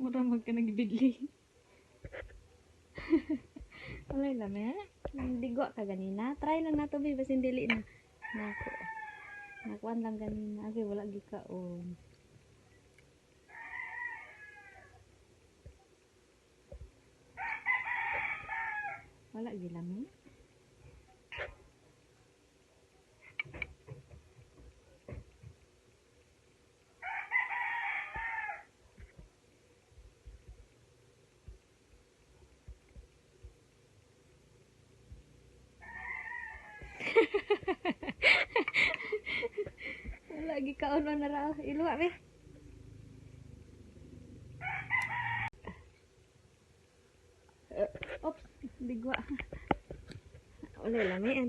Muramag ka nagbidli. Wala lami. Digo ka ganina. Try lang nato bi basin dili na. Nako. Nakuan lang ganina. Agi wala gi kaon. Wala gi lami. Lagi kaon na ra iluwa be. Oops, digwa. Wala lami.